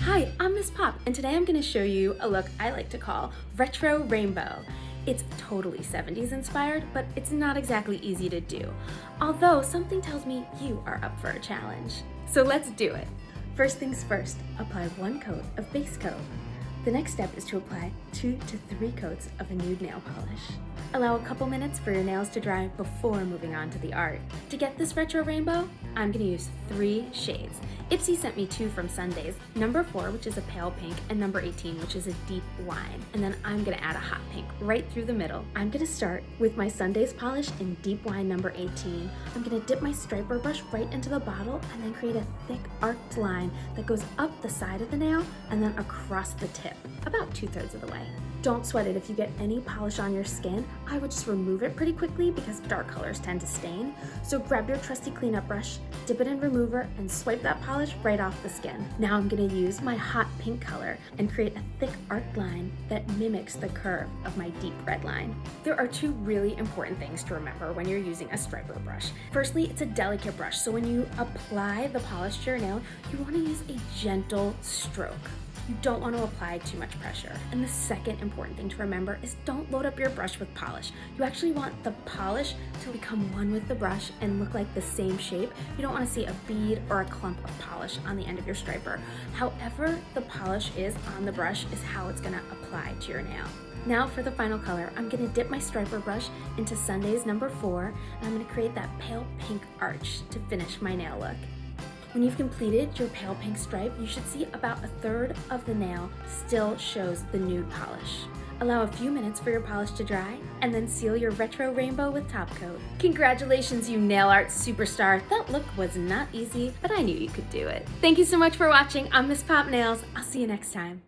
Hi, I'm Miss Pop, and today I'm going to show you a look I like to call retro rainbow. It's totally 70s inspired, but it's not exactly easy to do. Although something tells me you are up for a challenge. So let's do it. First things first, apply 1 coat of base coat. The next step is to apply 2 to 3 coats of a nude nail polish. Allow a couple minutes for your nails to dry before moving on to the art. To get this retro rainbow, I'm going to use 3 shades. IPSY sent me 2 from Sundays, number 4, which is a pale pink, and number 18, which is a deep wine. And then I'm going to add a hot pink right through the middle. I'm going to start with my Sundays polish in deep wine number 18. I'm going to dip my striper brush right into the bottle and then create a thick arced line that goes up the side of the nail and then across the tip, about 2/3 of the way. Don't sweat it if you get any polish on your skin. I would just remove it pretty quickly because dark colors tend to stain. So grab your trusty cleanup brush, dip it in remover, and swipe that polish right off the skin. Now I'm going to use my hot pink color and create a thick arced line that mimics the curve of my deep red line. There are 2 really important things to remember when you're using a striper brush. Firstly, it's a delicate brush, so when you apply the polish to your nail, you want to use a gentle stroke. You don't want to apply too much pressure. And the second important thing to remember is don't load up your brush with polish. You actually want the polish to become one with the brush and look like the same shape. You don't want to see a bead or a clump of polish on the end of your striper. However the polish is on the brush is how it's going to apply to your nail. Now for the final color, I'm going to dip my striper brush into Sundays number 4, and I'm going to create that pale pink arch to finish my nail look. When you've completed your pale pink stripe, you should see about 1/3 of the nail still shows the nude polish. Allow a few minutes for your polish to dry, and then seal your retro rainbow with top coat. Congratulations, you nail art superstar! That look was not easy, but I knew you could do it. Thank you so much for watching. I'm Miss Pop Nails. I'll see you next time.